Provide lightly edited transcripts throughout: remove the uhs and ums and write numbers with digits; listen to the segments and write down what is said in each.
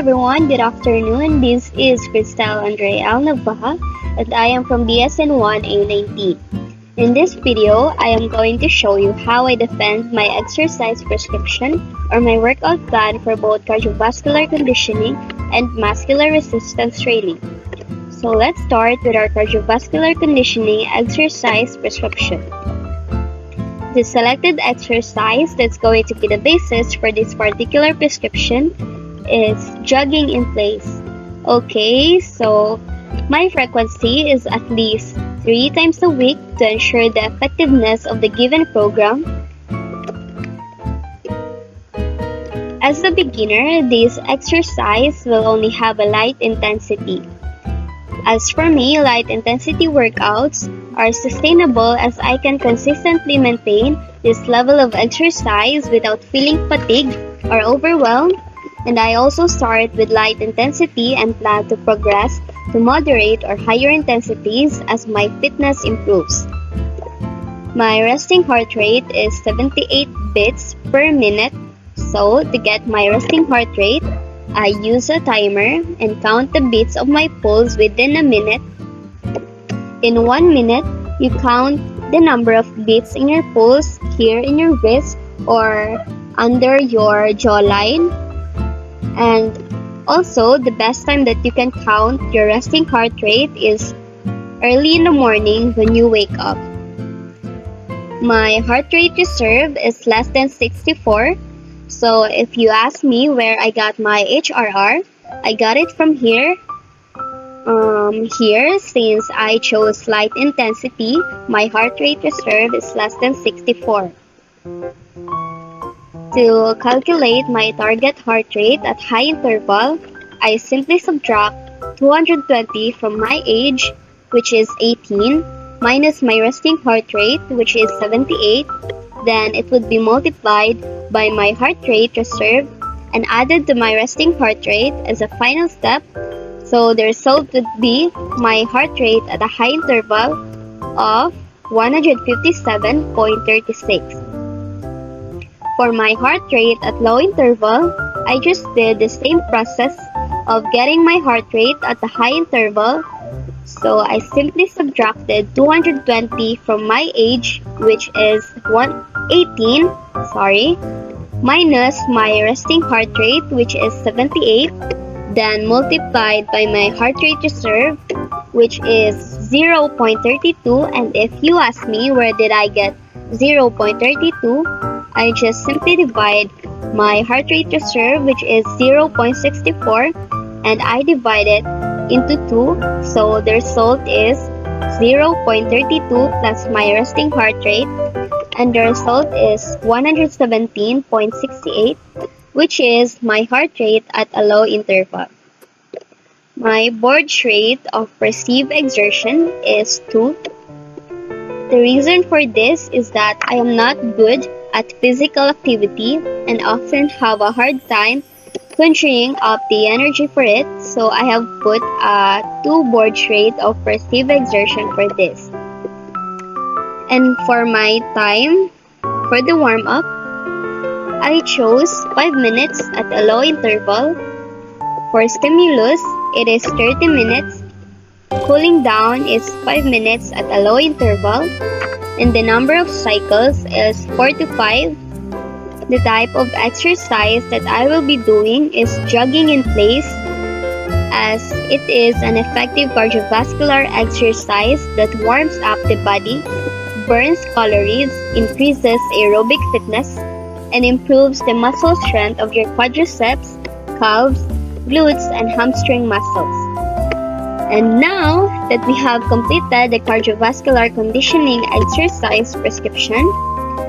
everyone, good afternoon. This is Cristal Andre Alnavaha and I am from BSN1A19. In this video, I am going to show you how I defend my exercise prescription or my workout plan for both cardiovascular conditioning and muscular resistance training. So let's start with our cardiovascular conditioning exercise prescription. The selected exercise that's going to be the basis for this particular prescription is jogging in place. Okay, so my frequency is at least 3 times a week to ensure the effectiveness of the given program. As a beginner, this exercise will only have a light intensity. As for me, light intensity workouts are sustainable as I can consistently maintain this level of exercise without feeling fatigued or overwhelmed, and I also start with light intensity and plan to progress to moderate or higher intensities as my fitness improves. My resting heart rate is 78 beats per minute, so to get my resting heart rate, I use a timer and count the beats of my pulse within a minute. In 1 minute, you count the number of beats in your pulse here in your wrist or under your jawline. And also, the best time that you can count your resting heart rate is early in the morning when you wake up. My heart rate reserve is less than 64. So if you ask me where I got my HRR, I got it from here. Here, since I chose light intensity, my heart rate reserve is less than 64. To calculate my target heart rate at high interval, I simply subtract 220 from my age, which is 18, minus my resting heart rate, which is 78. Then it would be multiplied by my heart rate reserve and added to my resting heart rate as a final step. So the result would be my heart rate at a high interval of 157.36. For my heart rate at low interval, I just did the same process of getting my heart rate at the high interval. So I simply subtracted 220 from my age, which is 18, minus my resting heart rate, which is 78, then multiplied by my heart rate reserve, which is 0.32. And if you ask me where did I get 0.32, I just simply divide my heart rate reserve, which is 0.64, and I divide it into 2, so the result is 0.32 plus my resting heart rate, and the result is 117.68, which is my heart rate at a low interval. My board rate of perceived exertion is 2. The reason for this is that I am not good at physical activity and often have a hard time conjuring up the energy for it, so I have put a 2 board rate of perceived exertion for this. And for my time for the warm-up, I chose 5 minutes at a low interval. For stimulus, it is 30 minutes. Cooling down is 5 minutes at a low interval. And the number of cycles is 4 to 5. The type of exercise that I will be doing is jogging in place, as it is an effective cardiovascular exercise that warms up the body, burns calories, increases aerobic fitness, and improves the muscle strength of your quadriceps, calves, glutes, and hamstring muscles. And now that we have completed the cardiovascular conditioning exercise prescription,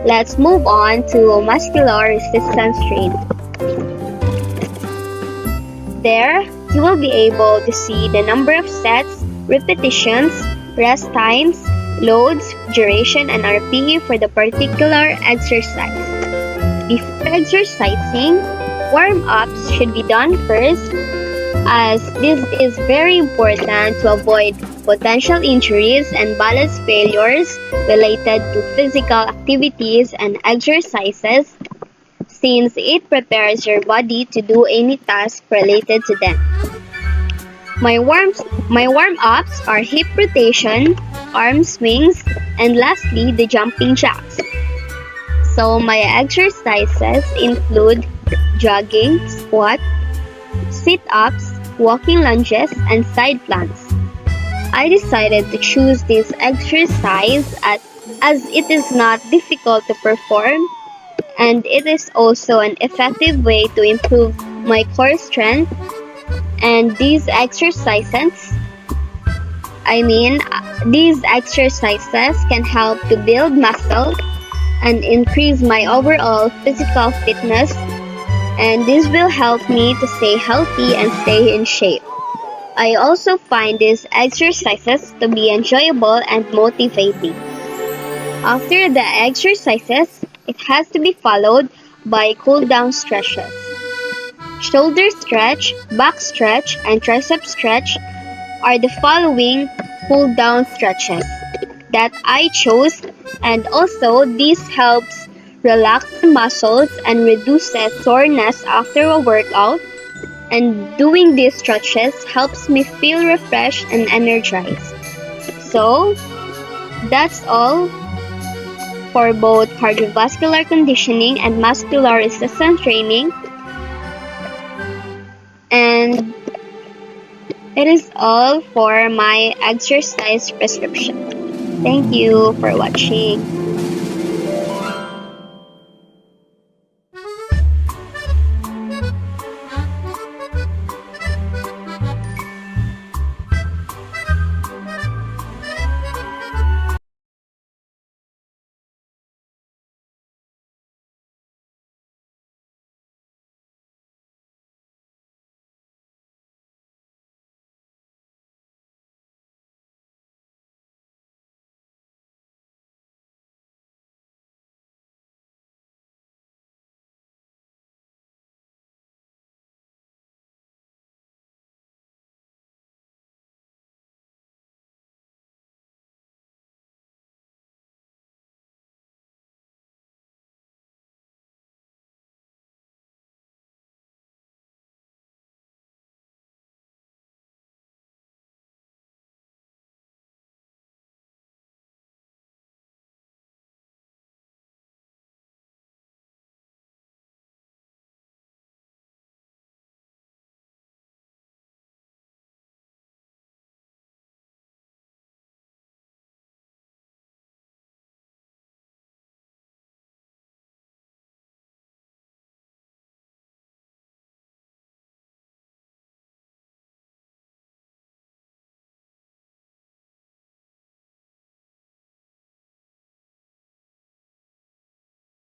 let's move on to muscular resistance training. There, you will be able to see the number of sets, repetitions, rest times, loads, duration, and RPE for the particular exercise. Before exercising, warm-ups should be done first, as this is very important to avoid potential injuries and balance failures related to physical activities and exercises, since it prepares your body to do any task related to them. My warm my warm-ups are hip rotation, arm swings, and lastly the jumping jacks. So my exercises include jogging, squat, sit-ups, walking lunges, and side planks. I decided to choose this exercise as it is not difficult to perform and it is also an effective way to improve my core strength. And these exercises can help to build muscle and increase my overall physical fitness, and this will help me to stay healthy and stay in shape. I also find these exercises to be enjoyable and motivating. After the exercises, it has to be followed by cool down stretches. Shoulder stretch, back stretch, and tricep stretch are the following cool down stretches that I chose, and also this helps relax the muscles and reduces soreness after a workout, and doing these stretches helps me feel refreshed and energized. So that's all for both cardiovascular conditioning and muscular resistance training, and it is all for my exercise prescription. Thank you for watching.